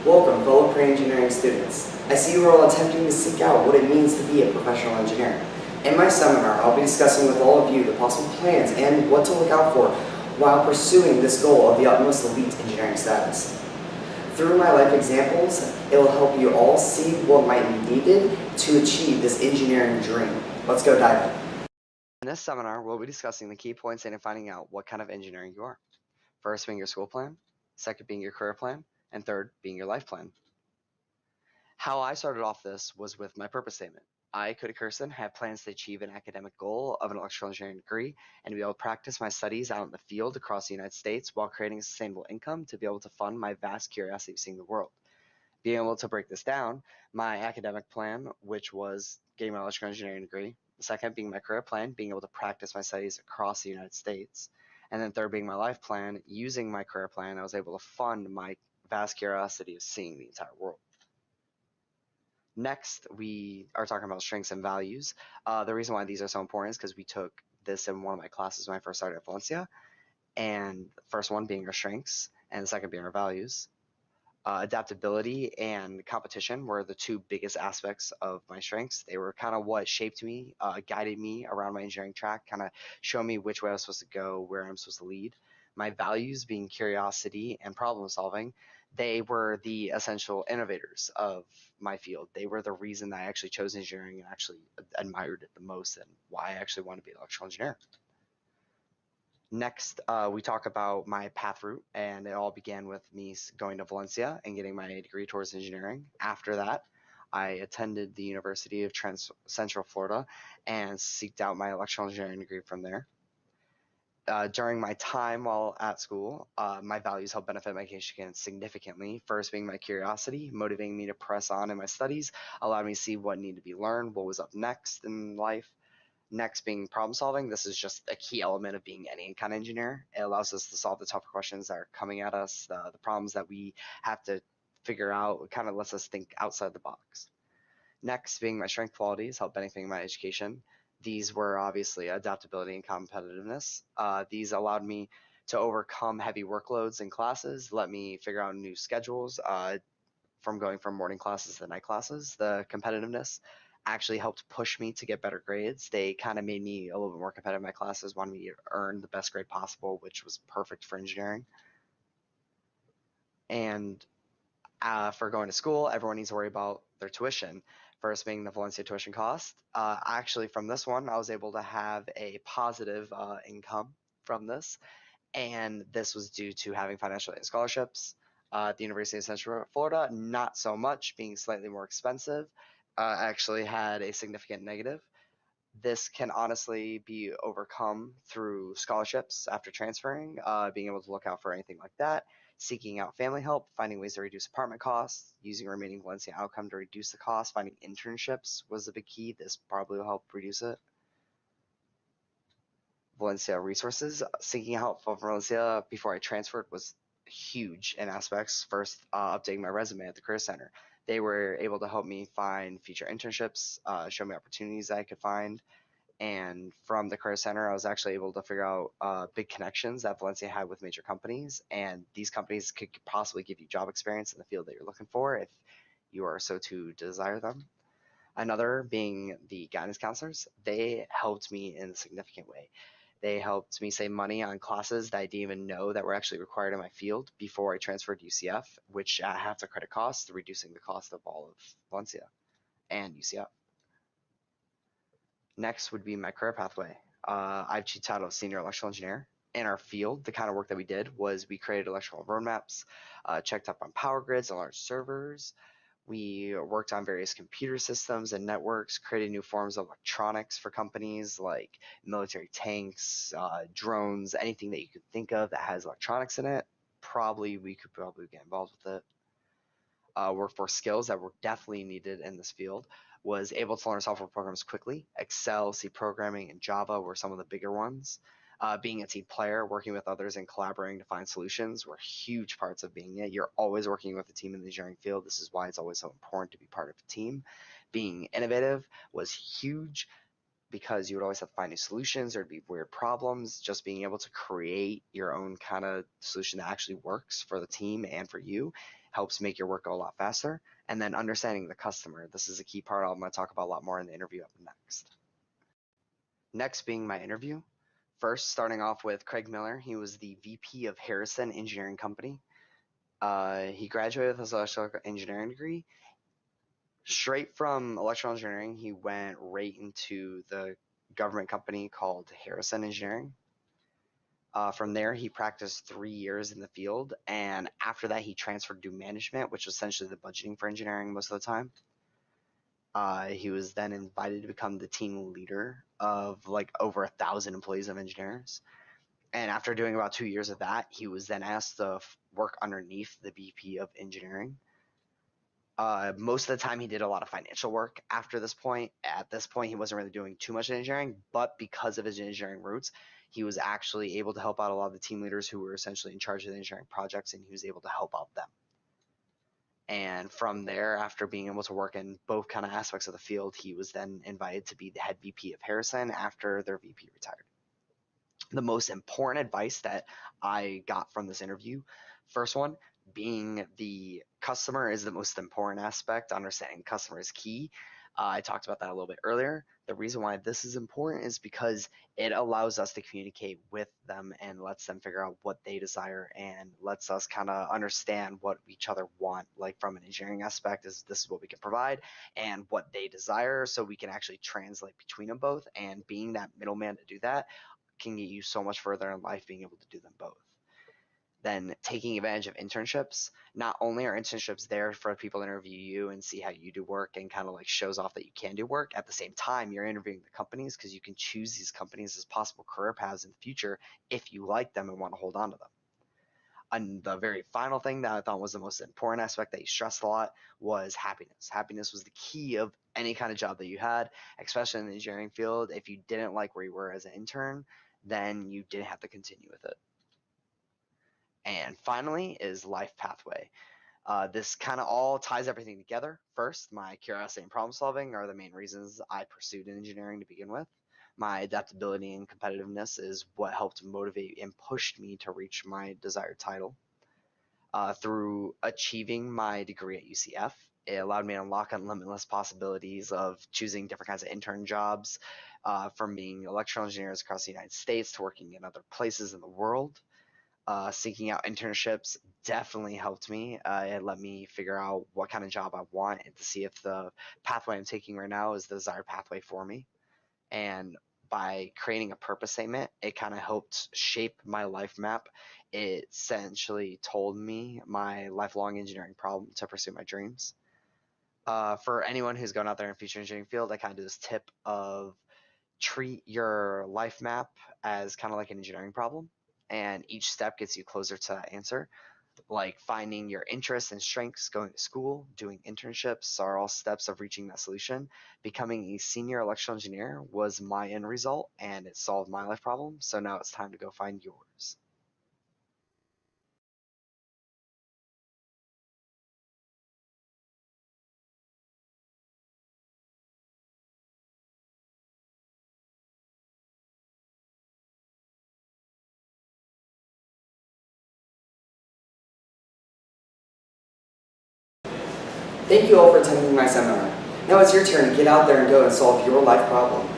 Welcome, fellow pre-engineering students. I see you are all attempting to seek out what it means to be a professional engineer. In my seminar, I'll be discussing with all of you the possible plans and what to look out for while pursuing this goal of the utmost elite engineering status. Through my life examples, it will help you all see what might be needed to achieve this engineering dream. Let's go dive in. In this seminar, we'll be discussing the key points in finding out what kind of engineering you are. First being your school plan, second being your career plan, and third being your life plan. How I started off this was with my purpose statement. I, Cody Kirsten, had plans to achieve an academic goal of an electrical engineering degree and to be able to practice my studies out in the field across the United States while creating a sustainable income to be able to fund my vast curiosity of seeing the world. Being able to break this down, my academic plan, which was getting my electrical engineering degree, the second being my career plan, being able to practice my studies across the United States, and then third being my life plan, using my career plan, I was able to fund my vast curiosity of seeing the entire world. Next, we are talking about strengths and values. The reason why these are so important is because we took this in one of my classes when I first started at Valencia, and the first one being our strengths, and the second being our values. Adaptability and competition were the two biggest aspects of my strengths. They were kind of what shaped me, guided me around my engineering track, kind of showed me which way I was supposed to go, where I'm supposed to lead. My values being curiosity and problem solving, they were the essential innovators of my field. They were the reason that I actually chose engineering and actually admired it the most and why I actually want to be an electrical engineer. Next, we talk about my path route, and it all began with me going to Valencia and getting my degree towards engineering. After that, I attended the University of Central Florida and seeked out my electrical engineering degree from there. During my time while at school, my values helped benefit my education significantly. First being my curiosity, motivating me to press on in my studies, allowed me to see what needed to be learned, what was up next in life. Next being problem solving. This is just a key element of being any kind of engineer. It allows us to solve the tougher questions that are coming at us, the problems that we have to figure out. It kind of lets us think outside the box. Next being my strength qualities, help benefiting my education. These were obviously adaptability and competitiveness. These allowed me to overcome heavy workloads in classes, let me figure out new schedules, from going from morning classes to night classes. The competitiveness actually helped push me to get better grades. They kind of made me a little bit more competitive in my classes, wanted me to earn the best grade possible, which was perfect for engineering. And for going to school, everyone needs to worry about their tuition. First being the Valencia tuition cost. Actually, from this one, I was able to have a positive income from this, and this was due to having financial aid scholarships. At the University of Central Florida, not so much, being slightly more expensive, actually had a significant negative. This can honestly be overcome through scholarships after transferring, being able to look out for anything like that, seeking out family help, finding ways to reduce apartment costs, using remaining Valencia outcome to reduce the cost, finding internships was a big key. This probably will help reduce it. Valencia resources. Seeking help from Valencia before I transferred was huge in aspects. First, updating my resume at the Career Center. They were able to help me find future internships, show me opportunities that I could find. And from the Career Center, I was actually able to figure out big connections that Valencia had with major companies. And these companies could possibly give you job experience in the field that you're looking for if you are so to desire them. Another being the guidance counselors. They helped me in a significant way. They helped me save money on classes that I didn't even know that were actually required in my field before I transferred to UCF, which at half the credit cost, reducing the cost of all of Valencia and UCF. Next would be my career pathway. I've achieved title of senior electrical engineer. In our field, the kind of work that we did was we created electrical roadmaps, checked up on power grids and large servers. We worked on various computer systems and networks, created new forms of electronics for companies like military tanks, drones, anything that you could think of that has electronics in it. We could probably get involved with it. Workforce skills that were definitely needed in this field was able to learn software programs quickly. Excel, C programming, and Java were some of the bigger ones. Being a team player, working with others and collaborating to find solutions were huge parts of being it. You're always working with a team in the engineering field. This is why it's always so important to be part of a team. Being innovative was huge. because you would always have to find new solutions, there'd be weird problems. Just being able to create your own kind of solution that actually works for the team and for you helps make your work go a lot faster. And then understanding the customer. This is a key part I'm going to talk about a lot more in the interview up next. Next being my interview. First, starting off with Craig Miller. He was the VP of Harrison Engineering Company. He graduated with his electrical engineering degree. Straight from electrical engineering, he went right into the government company called Harrison Engineering. From there, he practiced 3 years in the field, and after that, he transferred to management, which was essentially the budgeting for engineering most of the time. He was then invited to become the team leader of like over 1,000 employees of engineers. And after doing about 2 years of that, he was then asked to work underneath the VP of engineering. Most of the time, he did a lot of financial work after this point. At this point, he wasn't really doing too much in engineering, but because of his engineering roots, he was actually able to help out a lot of the team leaders who were essentially in charge of the engineering projects, and he was able to help out them. And from there, after being able to work in both kind of aspects of the field, he was then invited to be the head VP of Harrison after their VP retired. The most important advice that I got from this interview, first one, being the customer is the most important aspect. Understanding the customer is key. I talked about that a little bit earlier. The reason why this is important is because it allows us to communicate with them and lets them figure out what they desire and lets us kind of understand what each other want. Like from an engineering aspect, this is what we can provide and what they desire, so we can actually translate between them both. And being that middleman to do that can get you so much further in life, being able to do them both. Then taking advantage of internships. Not only are internships there for people to interview you and see how you do work and kind of like shows off that you can do work, at the same time you're interviewing the companies because you can choose these companies as possible career paths in the future if you like them and want to hold on to them. And the very final thing that I thought was the most important aspect that he stressed a lot was happiness. Happiness was the key of any kind of job that you had, especially in the engineering field. If you didn't like where you were as an intern, then you didn't have to continue with it. And finally is life pathway. This kind of all ties everything together. First, my curiosity and problem solving are the main reasons I pursued engineering to begin with. My adaptability and competitiveness is what helped motivate and pushed me to reach my desired title. Through achieving my degree at UCF, it allowed me to unlock limitless possibilities of choosing different kinds of intern jobs, from being electrical engineers across the United States to working in other places in the world. Seeking out internships definitely helped me. It let me figure out what kind of job I want and to see if the pathway I'm taking right now is the desired pathway for me. And by creating a purpose statement, it kind of helped shape my life map. It essentially told me my lifelong engineering problem to pursue my dreams. For anyone who's going out there in the future engineering field, I kind of do this tip of treat your life map as kind of like an engineering problem, and each step gets you closer to that answer. Like finding your interests and strengths, going to school, doing internships are all steps of reaching that solution. Becoming a senior electrical engineer was my end result, and it solved my life problem. So now it's time to go find yours. Thank you all for attending my seminar. Now it's your turn to get out there and go and solve your life problem.